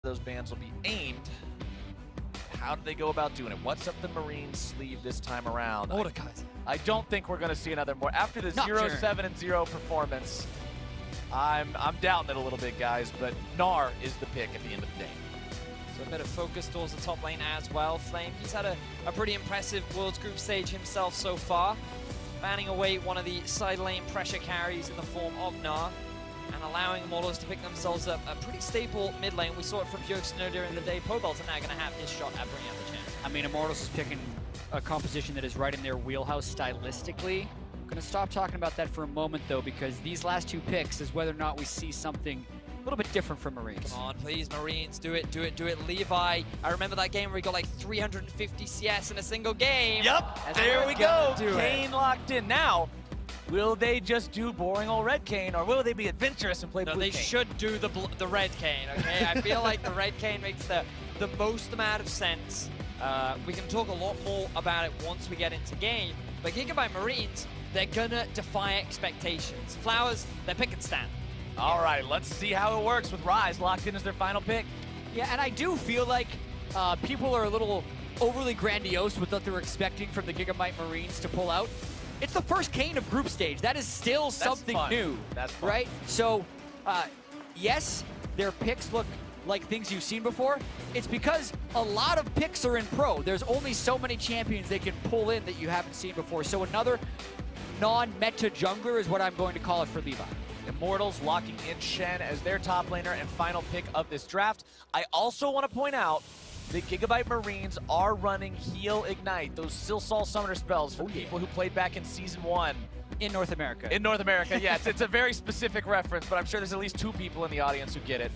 those bans will be aimed. How do they go about doing it? What's up the Marines' sleeve this time around? I don't think we're going to see another more. After the 0-7-0 performance, I'm doubting it a little bit, guys, but Gnar is the pick at the end of the day. So a bit of focus towards the top lane as well. Flame, he's had a pretty impressive Worlds Group stage himself so far, banning away one of the side lane pressure carries in the form of Gnar, and allowing Immortals to pick themselves up a pretty stable mid lane. We saw it from Bjergsen during the day. Pobel's now going to have his shot at bringing out the champ. I mean, Immortals is picking a composition that is right in their wheelhouse stylistically. I'm going to stop talking about that for a moment, though, because these last two picks is whether or not we see something a little bit different from Marines. Come on, please, Marines, do it, do it, do it. Levi, I remember that game where he got like 350 CS in a single game. Yep, there we go. Kayn locked in. Now, will they just do boring old red Kayn, or will they be adventurous and play blue Kayn? No, they should do the red Kayn, okay? I feel like the red Kayn makes the most amount of sense. We can talk a lot more about it once we get into game, but Gigabyte Marines, they're gonna defy expectations. Flowers, they're pick and stand. All right, let's see how it works with Ryze locked in as their final pick. Yeah, and I do feel like people are a little overly grandiose with what they're expecting from the Gigabyte Marines to pull out. It's the first Kayn of group stage. That is still something new. That's fun. Right? So, yes, their picks look like things you've seen before. It's because a lot of picks are in pro. There's only so many champions they can pull in that you haven't seen before. So another non-meta jungler is what I'm going to call it for Levi. Immortals locking in Shen as their top laner and final pick of this draft. I also want to point out the Gigabyte Marines are running Heal Ignite, those Silsal summoner spells for people who played back in Season 1. In North America. In North America, yes. It's a very specific reference, but I'm sure there's at least 2 people in the audience who get it.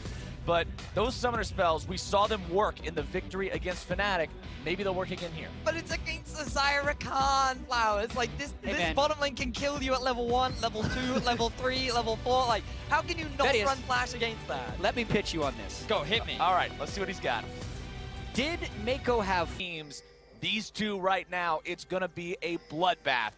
But those summoner spells, we saw them work in the victory against Fnatic. Maybe they'll work again here. But it's against the Zyra Khan, Flowers. Like, this bottom lane can kill you at level 1, level 2, level 3, level 4. Like, how can you not run flash against that? Let me pitch you on this. Go, hit me. All right, let's see what he's got. Did Mako have teams? These two right now, it's going to be a bloodbath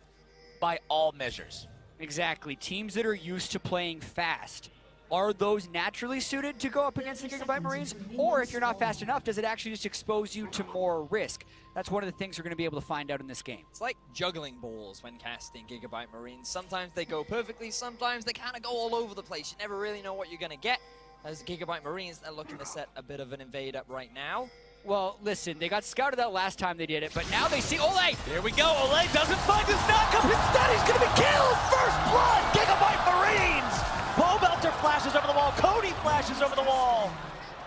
by all measures. Exactly. Teams that are used to playing fast. Are those naturally suited to go up against the Gigabyte Marines? Or if you're not fast enough, does it actually just expose you to more risk? That's one of the things we're going to be able to find out in this game. It's like juggling balls when casting Gigabyte Marines. Sometimes they go perfectly, sometimes they kind of go all over the place. You never really know what you're going to get. As Gigabyte Marines, they're looking to set a bit of an invade up right now. Well, listen, they got scouted out last time they did it, but now they see Ole! There we go, Ole doesn't find his knockup, instead he's going to be killed! First blood, Gigabyte Marines! Pobelter flashes over the wall, Cody flashes over the wall.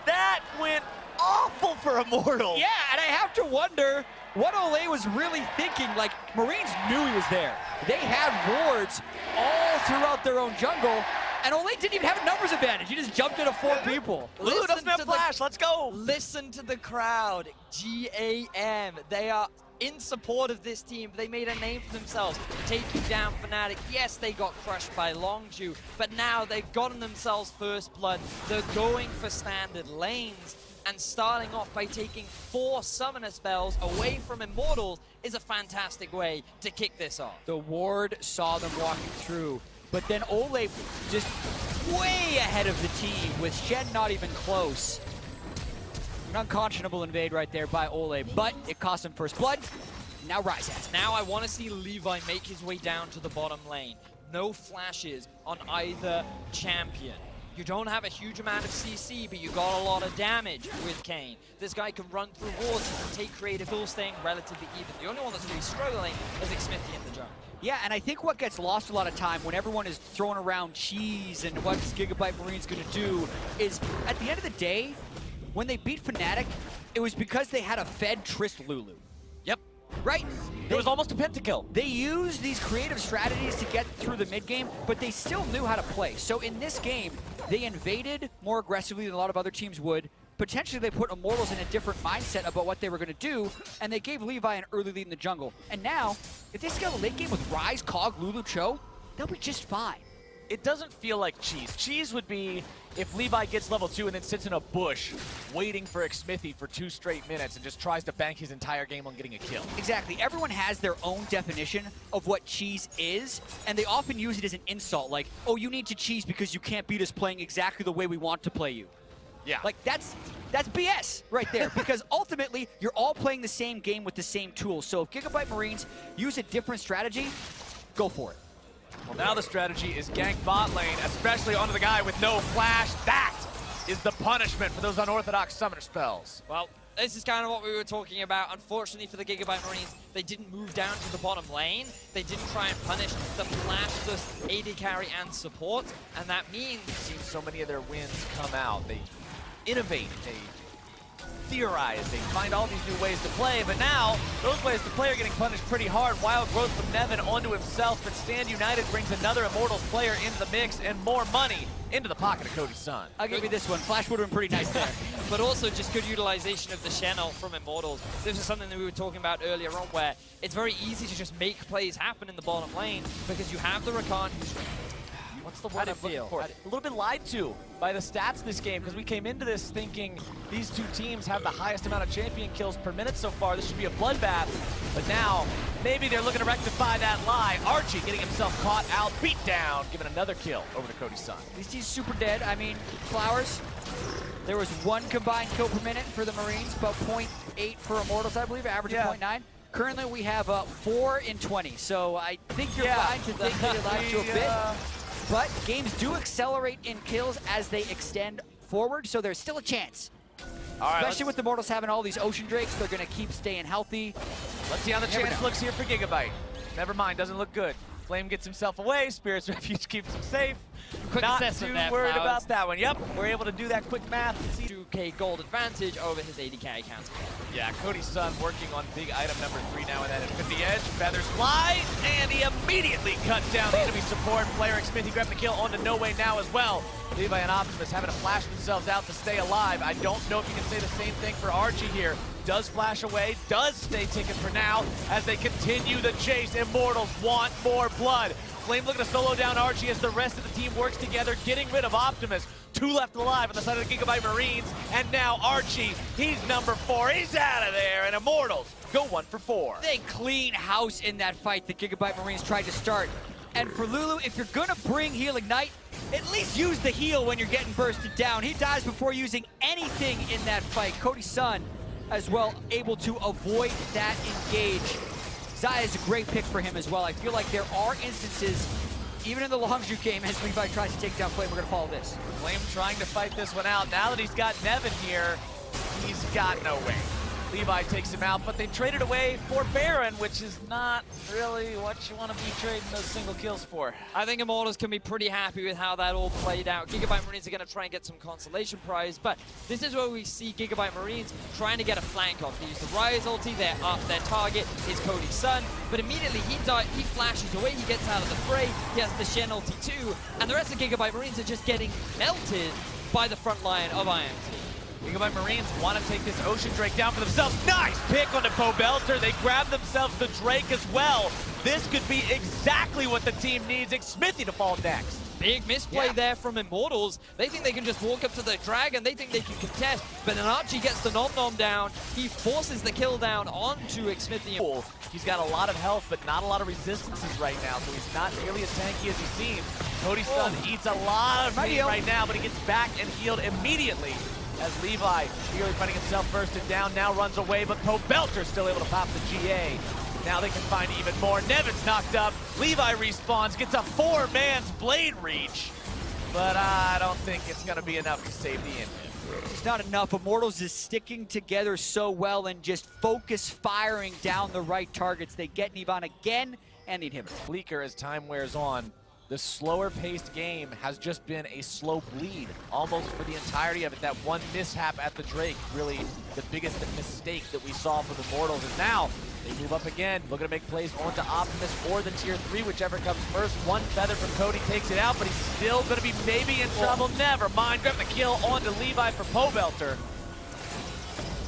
That went awful for Immortal. Yeah, and I have to wonder what Ole was really thinking. Like, Marines knew he was there. They had wards all throughout their own jungle, and Ole didn't even have a numbers advantage. He just jumped into 4 people. Lulu doesn't have flash, let's go. Listen to the crowd. GAM, they are in support of this team. They made a name for themselves, taking down Fnatic. Yes, they got crushed by Longju, but now they've gotten themselves first blood. They're going for standard lanes, and starting off by taking 4 summoner spells away from Immortals is a fantastic way to kick this off. The ward saw them walking through, but then Ole just way ahead of the team with Shen not even close. An unconscionable invade right there by Ole, but it cost him first blood. Now Ryze has it. Now I want to see Levi make his way down to the bottom lane. No flashes on either champion. You don't have a huge amount of CC, but you got a lot of damage with Kayn. This guy can run through walls, he can take creative, still staying relatively even. The only one that's really struggling is Xmithie in the jungle. Yeah, and I think what gets lost a lot of time when everyone is throwing around cheese and what Gigabyte Marine's going to do is, at the end of the day, when they beat Fnatic, it was because they had a fed Trist Lulu. Yep. Right? It was almost a pentakill. They used these creative strategies to get through the mid game, but they still knew how to play. So in this game, they invaded more aggressively than a lot of other teams would. Potentially they put Immortals in a different mindset about what they were going to do, and they gave Levi an early lead in the jungle. And now, if they scale a late game with Ryze, Kog, Lulu, Cho, they'll be just fine. It doesn't feel like cheese. Cheese would be if Levi gets level 2 and then sits in a bush waiting for Xmithie for 2 straight minutes and just tries to bank his entire game on getting a kill. Exactly. Everyone has their own definition of what cheese is, and they often use it as an insult, like, oh, you need to cheese because you can't beat us playing exactly the way we want to play you. Yeah. Like, that's BS right there, because ultimately, you're all playing the same game with the same tools. So if Gigabyte Marines use a different strategy, go for it. Well, now the strategy is gank bot lane, especially onto the guy with no flash. That is the punishment for those unorthodox summoner spells. Well, this is kind of what we were talking about. Unfortunately for the Gigabyte Marines, they didn't move down to the bottom lane. They didn't try and punish the flashless AD carry and support, and that means we've seen so many of their wins come out. They innovate, they theorize, they find all these new ways to play, but now those ways to play are getting punished pretty hard. Wild growth from Nevin onto himself, but Stand United brings another Immortals player into the mix and more money into the pocket of Cody's son. I'll give you this one. Flash would have been pretty nice there. But also just good utilization of the channel from Immortals. This is something that we were talking about earlier on, where it's very easy to just make plays happen in the bottom lane because you have the Rakan who's... What's the word I'm looking for? A little bit lied to by the stats this game, because we came into this thinking these two teams have the highest amount of champion kills per minute so far. This should be a bloodbath, but now maybe they're looking to rectify that lie. Archie getting himself caught out, beat down, giving another kill over to Cody's son. At least he's super dead. I mean, Flowers, there was 1 combined kill per minute for the Marines, about 0.8 for Immortals, I believe, averaging 0.9. Currently, we have 4 in 20, so I think you're fine to think that you're lied to a bit. But games do accelerate in kills as they extend forward, so there's still a chance. All right, especially with the Immortals having all these Ocean Drakes, they're going to keep staying healthy. Let's see how the chance looks here for Gigabyte. Never mind, doesn't look good. Flame gets himself away, Spirit's Refuge keeps him safe. Quick Not assessment too there, worried Flowers. about that one. Yep, we're able to do that quick math. 2K gold advantage over his AD carry counter. Yeah, Cody's son working on big item number 3 now, and that is 50 edge. Feathers fly, and he immediately cuts down the enemy support. Player Smith, he grabbed the kill onto No Way now as well. Levi and Optimus having to flash themselves out to stay alive. I don't know if you can say the same thing for Archie here. Does flash away, does stay ticking for now as they continue the chase. Immortals want more blood. Flame looking to solo down Archie as the rest of the team works together, getting rid of Optimus. 2 left alive on the side of the Gigabyte Marines, and now Archie, he's number 4. He's out of there, and Immortals go 1 for 4. They clean house in that fight the Gigabyte Marines tried to start. And for Lulu, if you're gonna bring Heal Ignite, at least use the heal when you're getting bursted down. He dies before using anything in that fight. Cody's son as well able to avoid that engage. Zaya is a great pick for him as well. I feel like there are instances, even in the Longzhu game, as Levi tries to take down Flame. We're gonna follow this. Flame trying to fight this one out. Now that he's got Nevin here, he's got no way. Levi takes him out, but they traded away for Baron, which is not really what you want to be trading those single kills for. I think Immortals can be pretty happy with how that all played out. Gigabyte Marines are going to try and get some consolation prize, but this is where we see Gigabyte Marines trying to get a flank off. They use the Rise ulti, they're up, their target is Cody's son, but immediately he flashes away, he gets out of the fray, he has the Shen ulti too, and the rest of Gigabyte Marines are just getting melted by the front line of IMT. Gigabyte Marines want to take this Ocean Drake down for themselves. Nice pick on the Pobelter. They grab themselves the Drake as well. This could be exactly what the team needs. Smithy to fall next. Big misplay there from Immortals. They think they can just walk up to the Dragon. They think they can contest, but then Archie gets the nom-nom down. He forces the kill down onto Smithy. He's got a lot of health, but not a lot of resistances right now, so he's not nearly as tanky as he seems. Cody's son eats a lot of pain right now, but he gets back and healed immediately. As Levi, really finding himself bursted down, now runs away, but Pobelter's still able to pop the GA. Now they can find even more. Nevin's knocked up. Levi respawns, gets a 4-man's blade reach. But I don't think it's going to be enough to save the engine. It's not enough. Immortals is sticking together so well and just focus firing down the right targets. They get Nivan again and the inhibitor. Bleaker as time wears on. The slower-paced game has just been a slow bleed, almost for the entirety of it. That one mishap at the Drake, really the biggest mistake that we saw from the Immortals. And now they move up again, looking to make plays onto Optimus or the Tier 3, whichever comes first. One feather from Cody takes it out, but he's still going to be maybe in trouble. Never mind, grabbing the kill onto Levi for Pobelter.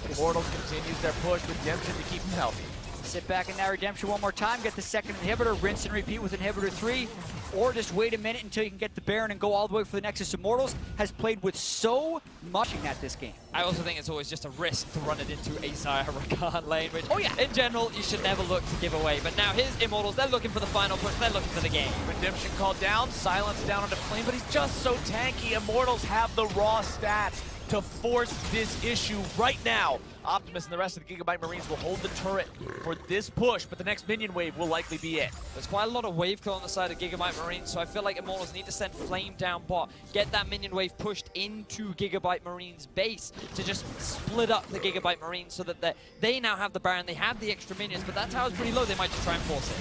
Immortals continues their push with Redemption to keep him healthy. Sit back in that Redemption one more time, get the second inhibitor, rinse and repeat with inhibitor 3, or just wait a minute until you can get the Baron and go all the way for the Nexus. Immortals has played with so much at this game. I also think it's always just a risk to run it into a Zaya Rakan lane, which in general you should never look to give away. But now his Immortals, they're looking for the final push, they're looking for the game. Redemption called down, silence down onto Flame, but he's just so tanky. Immortals have the raw stats to force this issue right now. Optimus and the rest of the Gigabyte Marines will hold the turret for this push, but the next minion wave will likely be it. There's quite a lot of wave kill on the side of Gigabyte Marines, so I feel like Immortals need to send Flame down bot, get that minion wave pushed into Gigabyte Marines base to just split up the Gigabyte Marines so that they now have the Baron, they have the extra minions, but that tower's pretty low, they might just try and force it.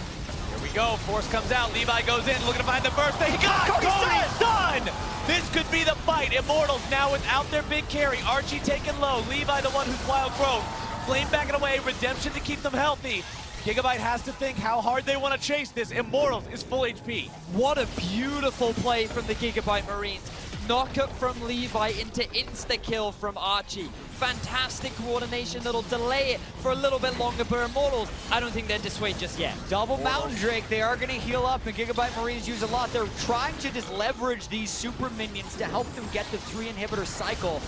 Here we go, Force comes out, Levi goes in, looking to find the burst, they got Cody's done! This could be the fight. Immortals now without their big carry. Archie taken low, Levi the one who's wild growth. Flame backing away, Redemption to keep them healthy. Gigabyte has to think how hard they want to chase this. Immortals is full HP. What a beautiful play from the Gigabyte Marines. Knockup from Levi into insta-kill from Archie. Fantastic coordination that'll delay it for a little bit longer, but Immortals, I don't think they're dissuaded just yet. Double Mountain Drake, they are going to heal up, and Gigabyte Marines use a lot. They're trying to just leverage these super minions to help them get the 3 inhibitor cycle.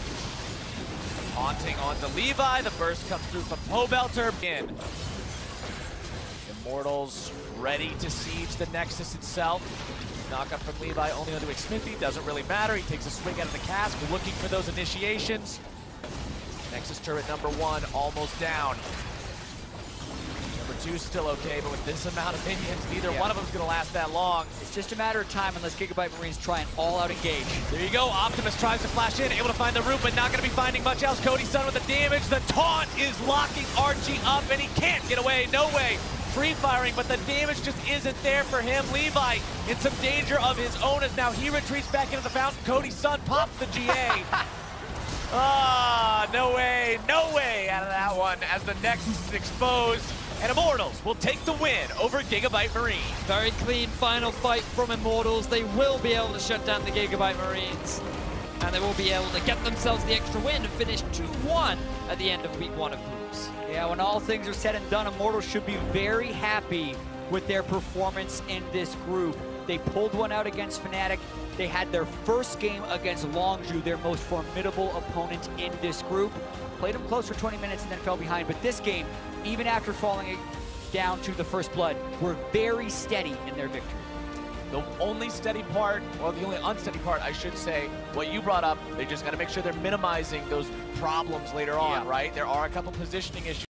Haunting onto Levi, the burst comes through from Pobelter. Immortals ready to siege the Nexus itself. Knockup from Levi only onto Xmithy, doesn't really matter. He takes a swing out of the cask, looking for those initiations. Nexus turret number 1 almost down. Number 2 still okay, but with this amount of minions, neither one of them is going to last that long. It's just a matter of time unless Gigabyte Marines try and all-out engage. There you go, Optimus tries to flash in, able to find the root, but not going to be finding much else. Cody's done with the damage. The taunt is locking Archie up, and he can't get away, no way. Free firing, but the damage just isn't there for him. Levi in some danger of his own as now he retreats back into the fountain. Cody's son pops the GA. No way out of that one as the Nexus is exposed. And Immortals will take the win over Gigabyte Marines. Very clean final fight from Immortals. They will be able to shut down the Gigabyte Marines. And they will be able to get themselves the extra win and finish 2-1 at the end of week 1 of groups. Yeah, when all things are said and done, Immortals should be very happy with their performance in this group. They pulled one out against Fnatic. They had their first game against Longzhu, their most formidable opponent in this group. Played them close for 20 minutes and then fell behind. But this game, even after falling down to the first blood, were very steady in their victory. The only steady part, or the only unsteady part, I should say, what you brought up, they just got to make sure they're minimizing those problems later on, right? There are a couple positioning issues.